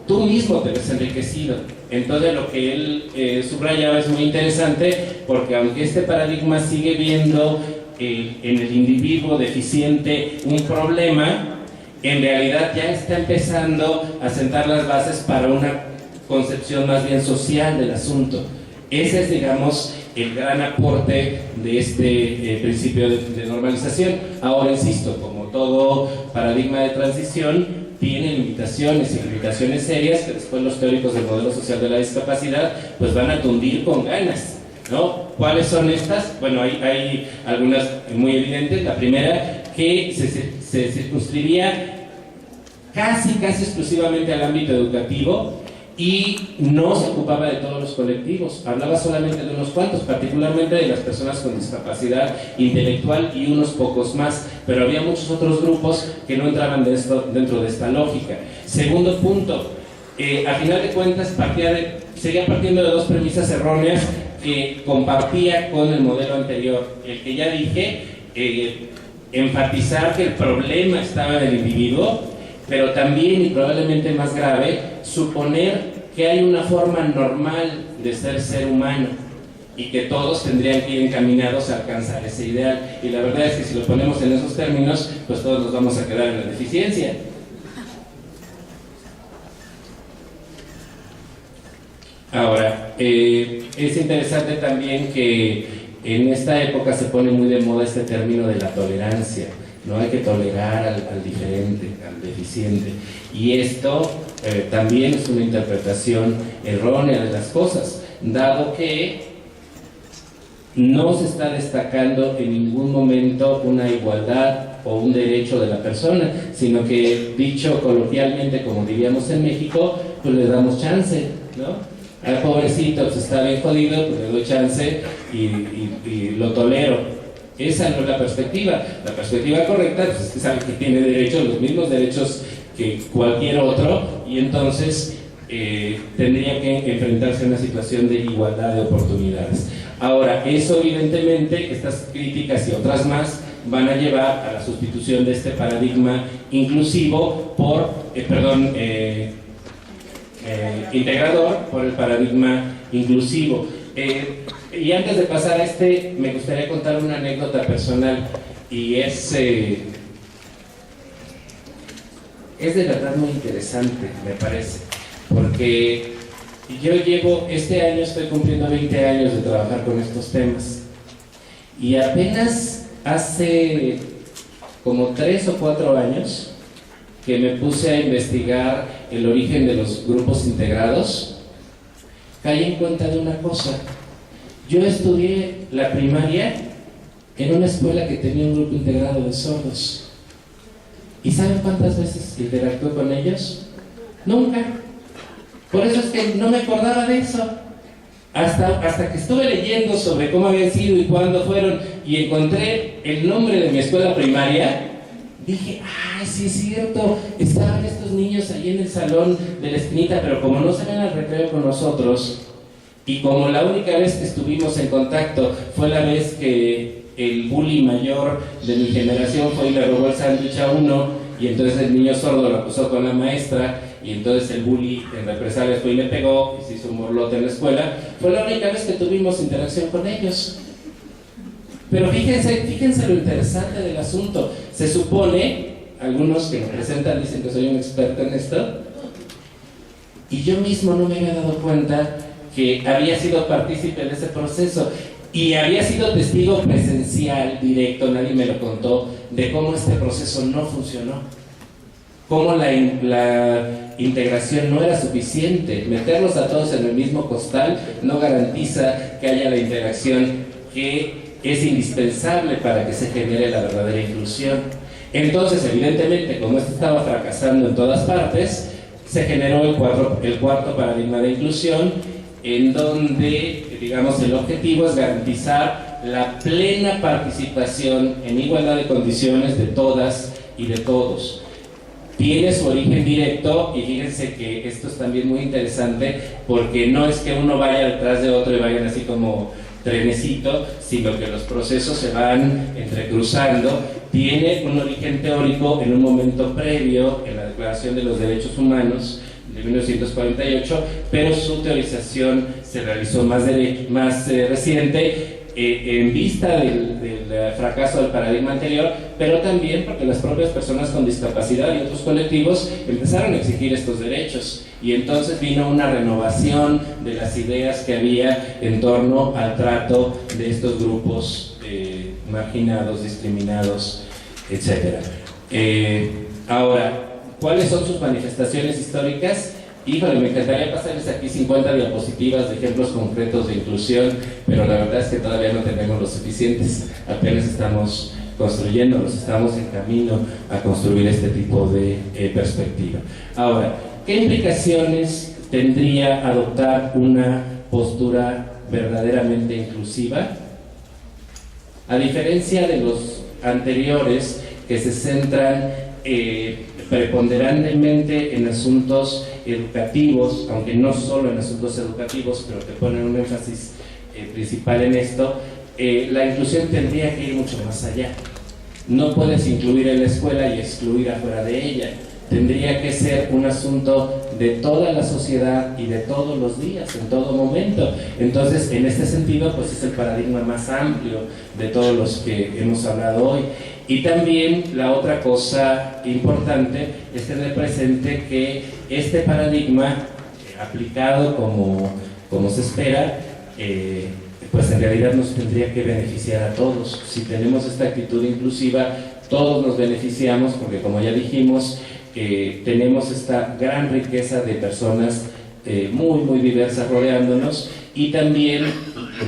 tú mismo te ves enriquecido. Entonces lo que él subrayaba es muy interesante, porque aunque este paradigma sigue viendo en el individuo deficiente un problema, en realidad ya está empezando a sentar las bases para una concepción más bien social del asunto. Ese es, digamos, el gran aporte de este principio de normalización. Ahora, insisto, como todo paradigma de transición, tiene limitaciones y limitaciones serias que después los teóricos del modelo social de la discapacidad pues van a tundir con ganas, ¿no? ¿Cuáles son estas? Bueno, hay algunas muy evidentes. La primera, que se circunscribía casi exclusivamente al ámbito educativo y no se ocupaba de todos los colectivos, hablaba solamente de unos cuantos, particularmente de las personas con discapacidad intelectual y unos pocos más, pero había muchos otros grupos que no entraban dentro de esta lógica. Segundo punto, a final de cuentas seguía partiendo de dos premisas erróneas que compartía con el modelo anterior. El que ya dije, enfatizar que el problema estaba en el individuo, pero también, y probablemente más grave, suponer que hay una forma normal de ser humano y que todos tendrían que ir encaminados a alcanzar ese ideal. Y la verdad es que si lo ponemos en esos términos, pues todos nos vamos a quedar en la deficiencia. Ahora, es interesante también que en esta época se pone muy de moda este término de la tolerancia. No hay que tolerar al diferente, al deficiente. Y esto también es una interpretación errónea de las cosas, dado que no se está destacando en ningún momento una igualdad o un derecho de la persona, sino que, dicho coloquialmente, como diríamos en México, pues le damos chance, ¿no? Al pobrecito pues está bien jodido, pues le doy chance y lo tolero. Esa no es la perspectiva. La perspectiva correcta pues, es que sabe que tiene derechos, los mismos derechos que cualquier otro, y entonces tendría que enfrentarse a una situación de igualdad de oportunidades. Ahora, eso evidentemente, estas críticas y otras más, van a llevar a la sustitución de este paradigma inclusivo por, integrador por el paradigma inclusivo. Y antes de pasar a me gustaría contar una anécdota personal, y es de verdad muy interesante, me parece, porque yo este año estoy cumpliendo 20 años de trabajar con estos temas, y apenas hace como 3 o 4 años que me puse a investigar el origen de los grupos integrados, caí en cuenta de una cosa. Yo estudié la primaria en una escuela que tenía un grupo integrado de sordos. ¿Y saben cuántas veces interactué con ellos? Nunca. Por eso es que no me acordaba de eso. Hasta que estuve leyendo sobre cómo habían sido y cuándo fueron, y encontré el nombre de mi escuela primaria, dije, ¡ay, sí es cierto! Estaban estos niños ahí en el salón de la esquinita, pero como no salían al recreo con nosotros, y como la única vez que estuvimos en contacto fue la vez que el bully mayor de mi generación fue y le robó el sándwich a uno, y entonces el niño sordo lo acusó con la maestra, y entonces el bully en represalia fue y le pegó y se hizo un morlote en la escuela. Fue la única vez que tuvimos interacción con ellos. Pero fíjense lo interesante del asunto. Se supone, algunos que me presentan dicen que soy un experto en esto, y yo mismo no me había dado cuenta que había sido partícipe de ese proceso, y había sido testigo presencial, directo, nadie me lo contó, de cómo este proceso no funcionó, cómo la integración no era suficiente. Meterlos a todos en el mismo costal no garantiza que haya la interacción que es indispensable para que se genere la verdadera inclusión. Entonces, evidentemente, como esto estaba fracasando en todas partes, se generó el cuarto paradigma de inclusión, en donde, digamos, el objetivo es garantizar la plena participación en igualdad de condiciones de todas y de todos. Tiene su origen directo, y fíjense que esto es también muy interesante, porque no es que uno vaya detrás de otro y vayan así como trenecito, sino que los procesos se van entrecruzando. Tiene un origen teórico en un momento previo, en la Declaración de los Derechos Humanos de 1948, pero su teorización se realizó más reciente, en vista del fracaso del paradigma anterior, pero también porque las propias personas con discapacidad y otros colectivos empezaron a exigir estos derechos, y entonces vino una renovación de las ideas que había en torno al trato de estos grupos marginados, discriminados, etc. Ahora, ¿cuáles son sus manifestaciones históricas? Híjole, me encantaría pasarles aquí 50 diapositivas de ejemplos concretos de inclusión, pero la verdad es que todavía no tenemos los suficientes, apenas estamos construyéndolos, estamos en camino a construir este tipo de perspectiva. Ahora, ¿qué implicaciones tendría adoptar una postura verdaderamente inclusiva? A diferencia de los anteriores, que se centran preponderantemente en asuntos educativos, aunque no solo en asuntos educativos, pero que ponen un énfasis principal en esto, la inclusión tendría que ir mucho más allá. No puedes incluir en la escuela y excluir afuera de ella. Tendría que ser un asunto de toda la sociedad y de todos los días, en todo momento. Entonces, en este sentido, pues es el paradigma más amplio de todos los que hemos hablado hoy. Y también la otra cosa importante es tener presente que este paradigma, aplicado como se espera, pues en realidad nos tendría que beneficiar a todos. Si tenemos esta actitud inclusiva, todos nos beneficiamos, porque como ya dijimos, tenemos esta gran riqueza de personas muy diversas rodeándonos, y también,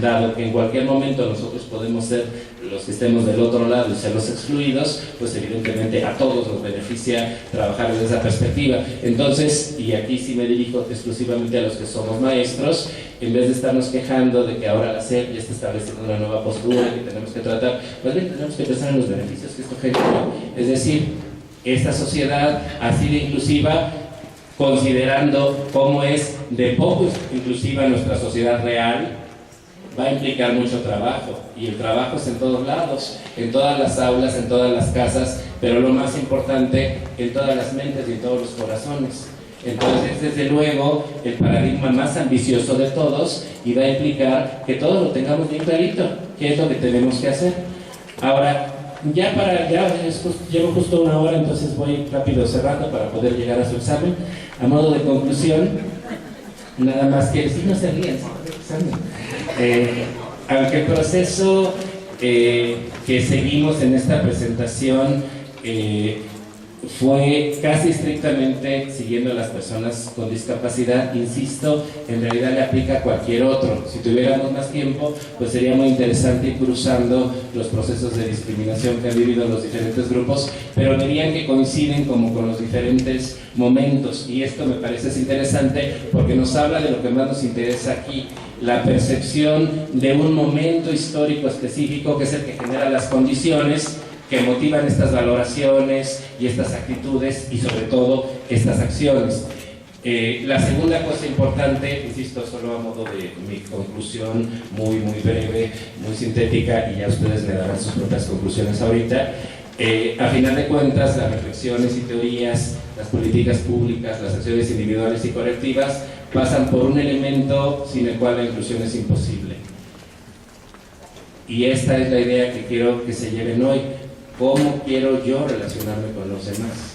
dado que en cualquier momento nosotros podemos ser los que estemos del otro lado y ser los excluidos, pues evidentemente a todos nos beneficia trabajar desde esa perspectiva. Entonces, y aquí sí me dirijo exclusivamente a los que somos maestros, en vez de estarnos quejando de que ahora la SEP ya está estableciendo una nueva postura que tenemos que tratar, más bien tenemos que pensar en los beneficios que esto genera. Es decir, esta sociedad así de inclusiva, considerando cómo es de poco inclusiva nuestra sociedad real, va a implicar mucho trabajo, y el trabajo es en todos lados, en todas las aulas, en todas las casas, pero lo más importante, en todas las mentes y en todos los corazones. Entonces, desde luego, el paradigma más ambicioso de todos, y va a implicar que todos lo tengamos bien clarito, qué es lo que tenemos que hacer. Ahora, llevo justo una hora, entonces voy rápido cerrando para poder llegar a su examen. A modo de conclusión, nada más que si no se ríen, aunque el proceso que seguimos en esta presentación fue casi estrictamente siguiendo a las personas con discapacidad, insisto, en realidad le aplica a cualquier otro. Si tuviéramos más tiempo, pues sería muy interesante ir cruzando los procesos de discriminación que han vivido los diferentes grupos, pero verían que coinciden como con los diferentes momentos, y esto me parece interesante porque nos habla de lo que más nos interesa aquí, la percepción de un momento histórico específico que es el que genera las condiciones que motivan estas valoraciones y estas actitudes y sobre todo estas acciones. La segunda cosa importante, insisto, solo a modo de mi conclusión muy breve, muy sintética, y ya ustedes me darán sus propias conclusiones ahorita. A final de cuentas, las reflexiones y teorías, las políticas públicas, las acciones individuales y colectivas pasan por un elemento sin el cual la inclusión es imposible. Y esta es la idea que quiero que se lleven hoy. ¿Cómo quiero yo relacionarme con los demás?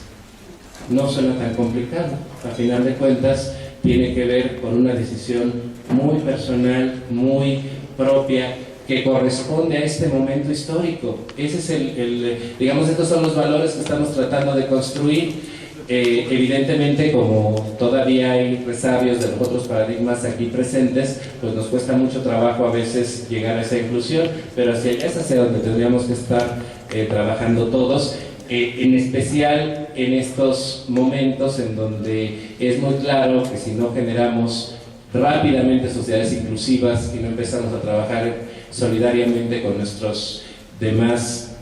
No suena tan complicado. A final de cuentas, tiene que ver con una decisión muy personal, muy propia, que corresponde a este momento histórico. Ese es digamos, estos son los valores que estamos tratando de construir. Evidentemente, como todavía hay resabios de los otros paradigmas aquí presentes, pues nos cuesta mucho trabajo a veces llegar a esa inclusión, pero hacia allá es hacia donde tendríamos que estar trabajando todos, en especial en estos momentos en donde es muy claro que si no generamos rápidamente sociedades inclusivas y no empezamos a trabajar solidariamente con nuestros demás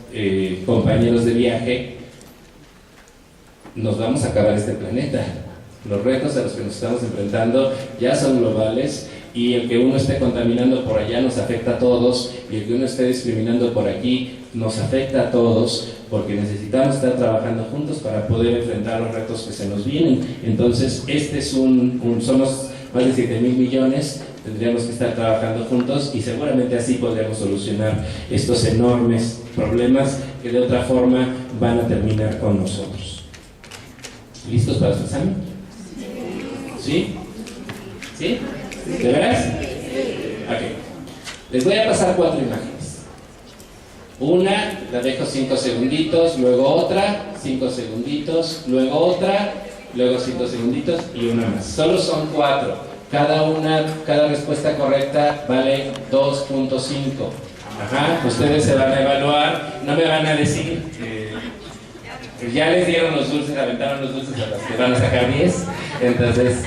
compañeros de viaje, nos vamos a acabar este planeta. Los retos a los que nos estamos enfrentando ya son globales, y el que uno esté contaminando por allá nos afecta a todos, y el que uno esté discriminando por aquí nos afecta a todos, porque necesitamos estar trabajando juntos para poder enfrentar los retos que se nos vienen. Entonces, somos más de 7,000 millones, tendríamos que estar trabajando juntos, y seguramente así podríamos solucionar estos enormes problemas que de otra forma van a terminar con nosotros. ¿Listos para su examen? ¿Sí? ¿Sí? ¿De veras? Ok. Les voy a pasar 4 imágenes. Una, la dejo 5 segunditos, luego otra, 5 segunditos, luego otra, luego 5 segunditos y una más. Solo son 4. Cada respuesta correcta vale 2.5. Ajá, ustedes se van a evaluar, no me van a decir ya les dieron los dulces, aventaron los dulces a las que van a sacar 10. Entonces,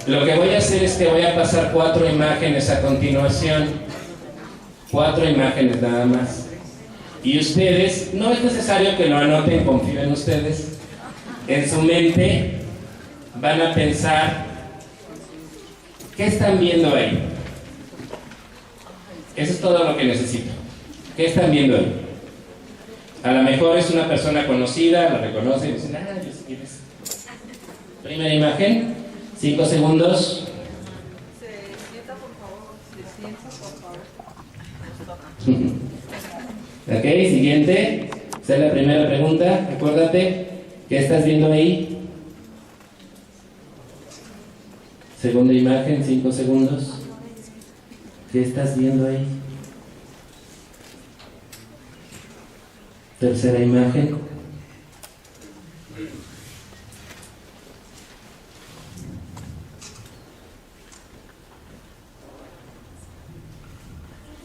lo que voy a hacer es que voy a pasar 4 imágenes a continuación. 4 imágenes nada más. Y ustedes, no es necesario que lo anoten, confío en ustedes. En su mente van a pensar, ¿qué están viendo ahí? Eso es todo lo que necesito. ¿Qué están viendo ahí? A lo mejor es una persona conocida, la reconocen y dicen, yo sé quién es. Primera imagen, 5 segundos. Se sienta, por favor. Ok, siguiente. Esa es la primera pregunta. Acuérdate, ¿qué estás viendo ahí? Segunda imagen, 5 segundos. ¿Qué estás viendo ahí? Tercera imagen.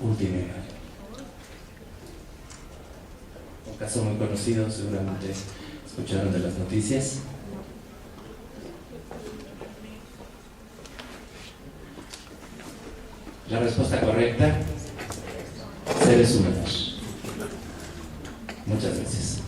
Última imagen. Un caso muy conocido, seguramente escucharon de las noticias. La respuesta correcta, seres humanos. Muchas gracias.